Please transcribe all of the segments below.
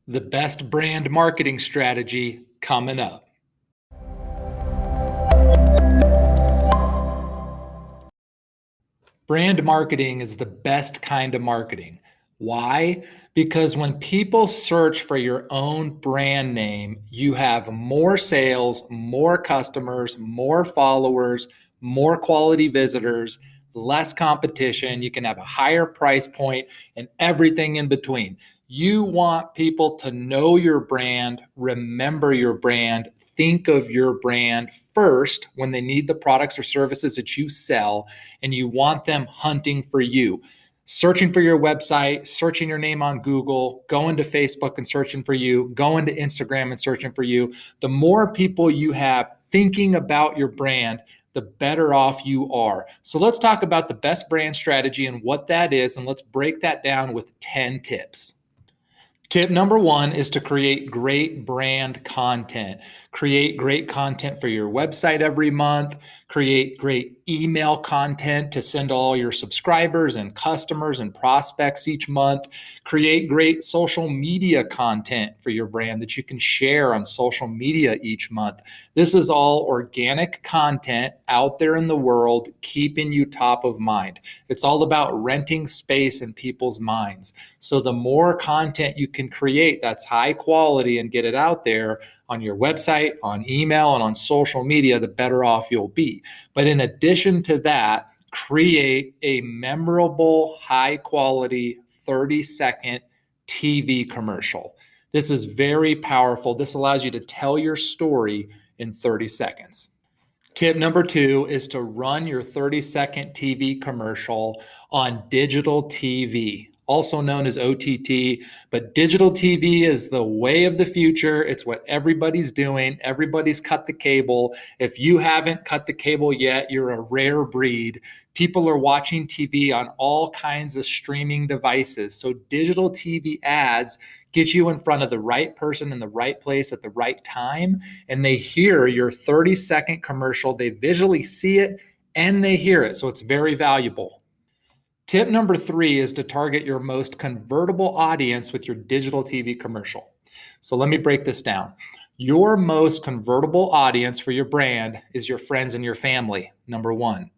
The best brand marketing strategy coming up. Brand marketing is the best kind of marketing. Why? Because when people search for your own brand name, you have more sales, more customers, more followers, more quality visitors, less competition. You can have a higher price point and everything in between. You want people to know your brand, remember your brand, think of your brand first when they need the products or services that you sell, and you want them hunting for you, searching for your website, searching your name on Google, going to Facebook and searching for you, going to Instagram and searching for you. The more people you have thinking about your brand, the better off you are. So let's talk about the best brand strategy and what that is, and let's break that down with 10 tips. Tip number 1 is to create great brand content. Create great content for your website every month. Create great email content to send all your subscribers and customers and prospects each month. Create great social media content for your brand that you can share on social media each month. This is all organic content out there in the world, keeping you top of mind. It's all about renting space in people's minds. So the more content you can create that's high quality and get it out there on your website, on email, and on social media, the better off you'll be. But in addition to that, create a memorable, high quality 30-second TV commercial. This is very powerful. This allows you to tell your story in 30 seconds. Tip number 2 is to run your 30-second TV commercial on digital TV, also known as OTT, but digital TV is the way of the future. It's what everybody's doing. Everybody's cut the cable. If you haven't cut the cable yet, you're a rare breed. People are watching TV on all kinds of streaming devices. So digital TV ads get you in front of the right person in the right place at the right time, and they hear your 30-second commercial. They visually see it and they hear it. So it's very valuable. Tip number 3 is to target your most convertible audience with your digital TV commercial. So let me break this down. Your most convertible audience for your brand is your friends and your family, number 1.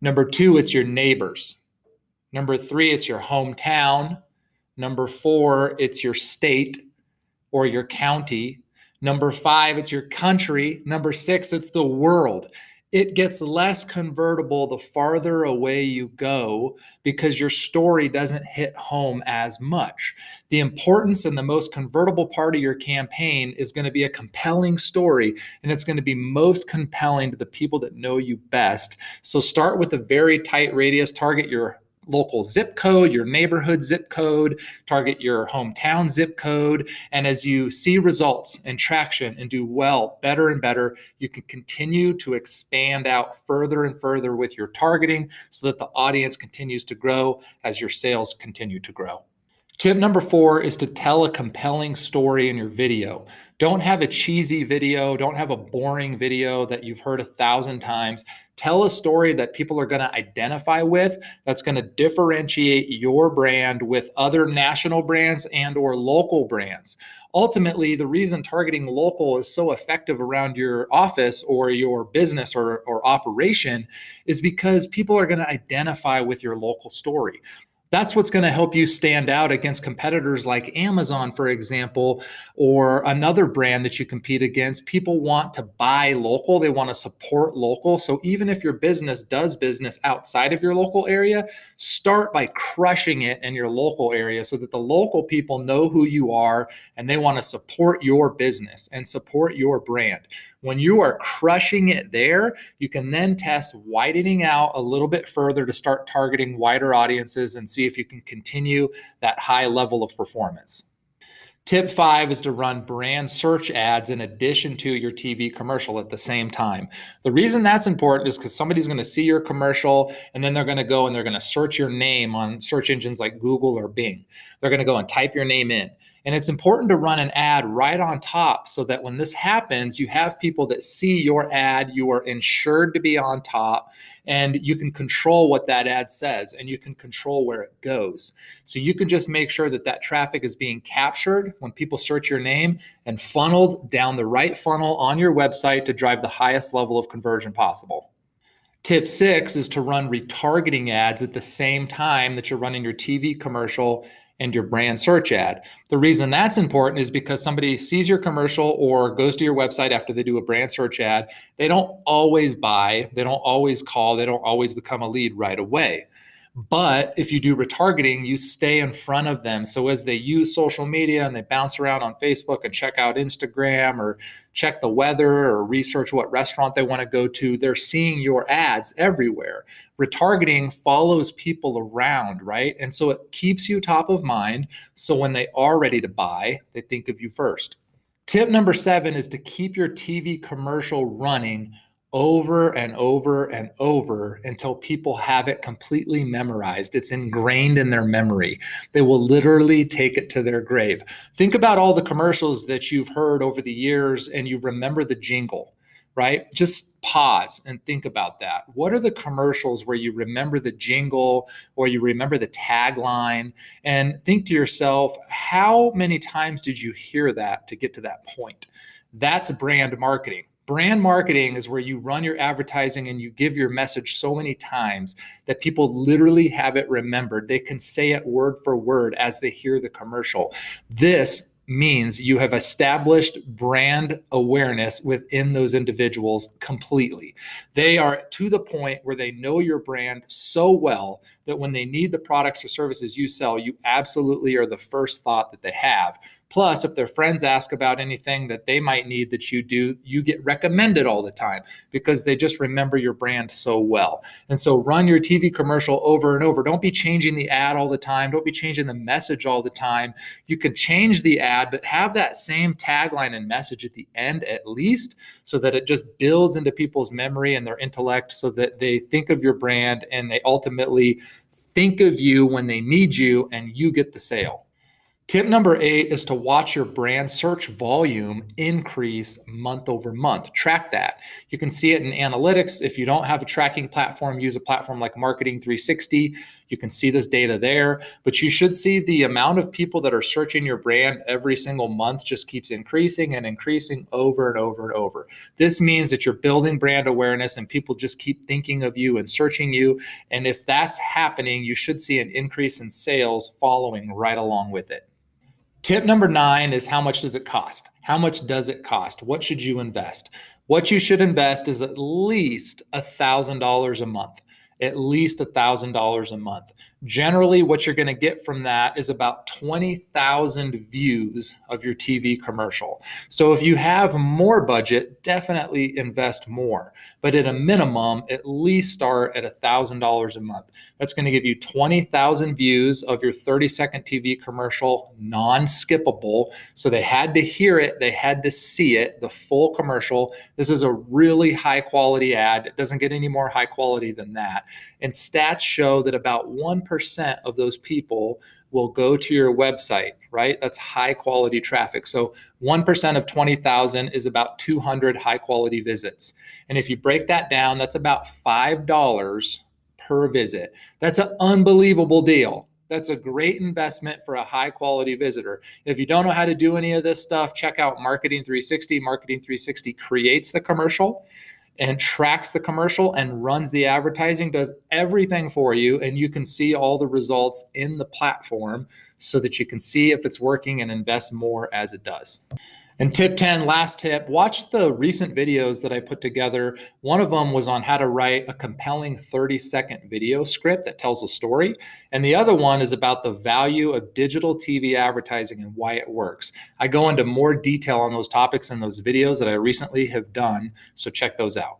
Number 2, it's your neighbors. Number 3, it's your hometown. Number 4, it's your state or your county. Number 5, it's your country. Number 6, it's the world. It gets less convertible the farther away you go because your story doesn't hit home as much. The importance and the most convertible part of your campaign is going to be a compelling story, and it's going to be most compelling to the people that know you best. So start with a very tight radius, target your local zip code, your neighborhood zip code, target your hometown zip code. And as you see results and traction and do well, better and better, you can continue to expand out further and further with your targeting so that the audience continues to grow as your sales continue to grow. Tip number 4 is to tell a compelling story in your video. Don't have a cheesy video. Don't have a boring video that you've heard 1,000 times. Tell a story that people are going to identify with, that's going to differentiate your brand with other national brands and or local brands. Ultimately, the reason targeting local is so effective around your office or your business or operation is because people are going to identify with your local story. That's what's going to help you stand out against competitors like Amazon, for example, or another brand that you compete against. People want to buy local. They want to support local. So even if your business does business outside of your local area, start by crushing it in your local area so that the local people know who you are and they want to support your business and support your brand. When you are crushing it there, you can then test widening out a little bit further to start targeting wider audiences and see if you can continue that high level of performance. Tip 5 is to run brand search ads in addition to your TV commercial at the same time. The reason that's important is because somebody's going to see your commercial and then they're going to go and they're going to search your name on search engines like Google or Bing. They're going to go and type your name in. And it's important to run an ad right on top so that when this happens, you have people that see your ad, you are ensured to be on top, and you can control what that ad says and you can control where it goes. So you can just make sure that that traffic is being captured when people search your name and funneled down the right funnel on your website to drive the highest level of conversion possible. Tip 6 is to run retargeting ads at the same time that you're running your TV commercial and your brand search ad. The reason that's important is because somebody sees your commercial or goes to your website after they do a brand search ad. They don't always buy, they don't always call, they don't always become a lead right away. But if you do retargeting, you stay in front of them. So as they use social media and they bounce around on Facebook and check out Instagram or check the weather or research what restaurant they want to go to, they're seeing your ads everywhere. Retargeting follows people around, right? And so it keeps you top of mind. So when they are ready to buy, they think of you first. Tip number 7 is to keep your TV commercial running over and over and over until people have it completely memorized. It's ingrained in their memory. They will literally take it to their grave. Think about all the commercials that you've heard over the years and you remember the jingle, right? Just pause and think about that. What are the commercials where you remember the jingle or you remember the tagline? And think to yourself, how many times did you hear that to get to that point? That's brand marketing. Brand marketing is where you run your advertising and you give your message so many times that people literally have it remembered. They can say it word for word as they hear the commercial. This means you have established brand awareness within those individuals completely. They are to the point where they know your brand so well that when they need the products or services you sell, you absolutely are the first thought that they have. Plus, if their friends ask about anything that they might need that you do, you get recommended all the time because they just remember your brand so well. And so run your TV commercial over and over. Don't be changing the ad all the time. Don't be changing the message all the time. You can change the ad, but have that same tagline and message at the end at least so that it just builds into people's memory and their intellect so that they think of your brand and they ultimately think of you when they need you and you get the sale. Tip number 8 is to watch your brand search volume increase month over month. Track that. You can see it in analytics. If you don't have a tracking platform, use a platform like Marketing 360. You can see this data there, but you should see the amount of people that are searching your brand every single month just keeps increasing and increasing over and over and over. This means that you're building brand awareness and people just keep thinking of you and searching you. And if that's happening, you should see an increase in sales following right along with it. Tip number 9 is how much does it cost? How much does it cost? What should you invest? What you should invest is at least $1,000 a month. At least $1,000 a month. Generally, what you're going to get from that is about 20,000 views of your TV commercial. So if you have more budget, definitely invest more. But at a minimum, at least start at $1,000 a month. That's going to give you 20,000 views of your 30-second TV commercial, non-skippable. So they had to hear it, they had to see it, the full commercial. This is a really high quality ad. It doesn't get any more high quality than that. And stats show that about 1% of those people will go to your website, right? That's high quality traffic. So 1% of 20,000 is about 200 high quality visits. And if you break that down, that's about $5 per visit. That's an unbelievable deal. That's a great investment for a high quality visitor. If you don't know how to do any of this stuff, check out Marketing 360. Marketing 360 creates the commercial and tracks the commercial and runs the advertising, does everything for you, and you can see all the results in the platform so that you can see if it's working and invest more as it does. And tip 10, last tip, watch the recent videos that I put together. One of them was on how to write a compelling 30-second video script that tells a story. And the other one is about the value of digital TV advertising and why it works. I go into more detail on those topics in those videos that I recently have done, so check those out.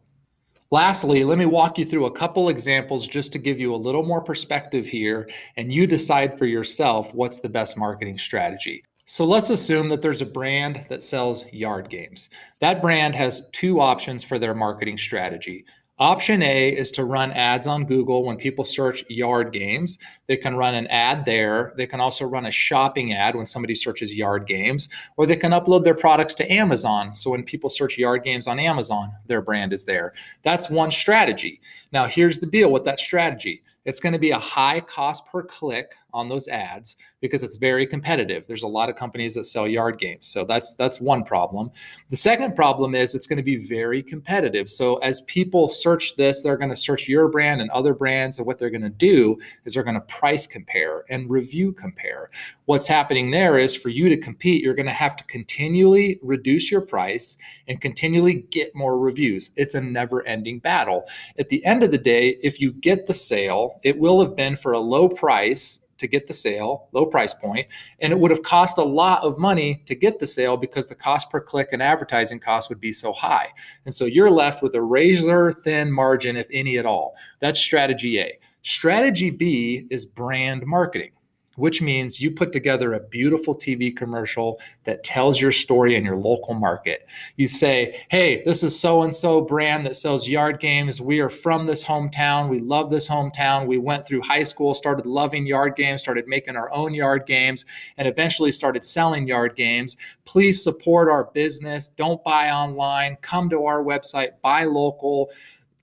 Lastly, let me walk you through a couple examples just to give you a little more perspective here, and you decide for yourself what's the best marketing strategy. So let's assume that there's a brand that sells yard games. That brand has two options for their marketing strategy: Option A is to run ads on Google when people search yard games. They can run an ad there. They can also run a shopping ad when somebody searches yard games, or they can upload their products to Amazon. So when people search yard games on Amazon, their brand is there. That's one strategy. Now, here's the deal with that strategy. It's going to be a high cost per click on those ads because it's very competitive. There's a lot of companies that sell yard games. So that's one problem. The second problem is it's going to be very competitive. So as people search this, they're going to search your brand and other brands. And what they're going to do is they're going to price compare and review compare. What's happening there is for you to compete, you're going to have to continually reduce your price and continually get more reviews. It's a never-ending battle. At the end of the day, if you get the sale, it will have been for a low price to get the sale, low price point, and it would have cost a lot of money to get the sale because the cost per click and advertising cost would be so high. And so you're left with a razor thin margin, if any at all. That's strategy A. Strategy B is brand marketing, which means you put together a beautiful TV commercial that tells your story in your local market. You say, hey, this is so-and-so brand that sells yard games. We are from this hometown. We love this hometown. We went through high school, started loving yard games, started making our own yard games, and eventually started selling yard games. Please support our business. Don't buy online. Come to our website, buy local.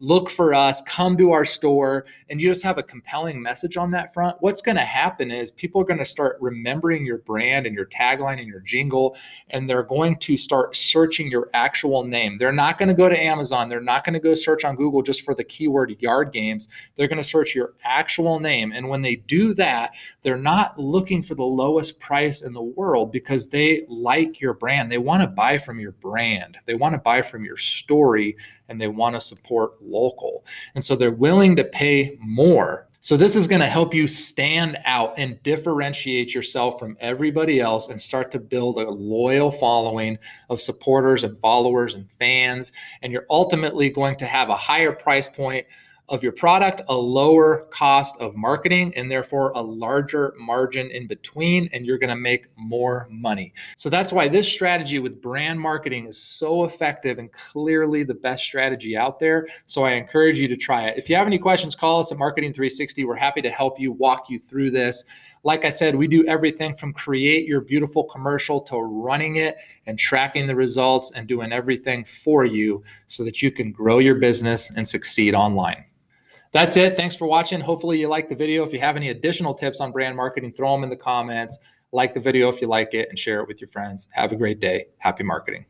Look for us, come to our store, and you just have a compelling message on that front. What's going to happen is people are going to start remembering your brand and your tagline and your jingle, and they're going to start searching your actual name. They're not going to go to Amazon. They're not going to go search on Google just for the keyword yard games. They're going to search your actual name. And when they do that, they're not looking for the lowest price in the world because they like your brand. They want to buy from your brand. They want to buy from your story, and they want to support local. And so they're willing to pay more. So this is going to help you stand out and differentiate yourself from everybody else and start to build a loyal following of supporters and followers and fans. And you're ultimately going to have a higher price point of your product, a lower cost of marketing, and therefore a larger margin in between, and you're going to make more money. So that's why this strategy with brand marketing is so effective and clearly the best strategy out there. So I encourage you to try it. If you have any questions, call us at Marketing 360. We're happy to help you, walk you through this. Like I said, we do everything from create your beautiful commercial to running it and tracking the results and doing everything for you so that you can grow your business and succeed online. That's it. Thanks for watching. Hopefully you liked the video. If you have any additional tips on brand marketing, throw them in the comments. Like the video if you like it and share it with your friends. Have a great day. Happy marketing.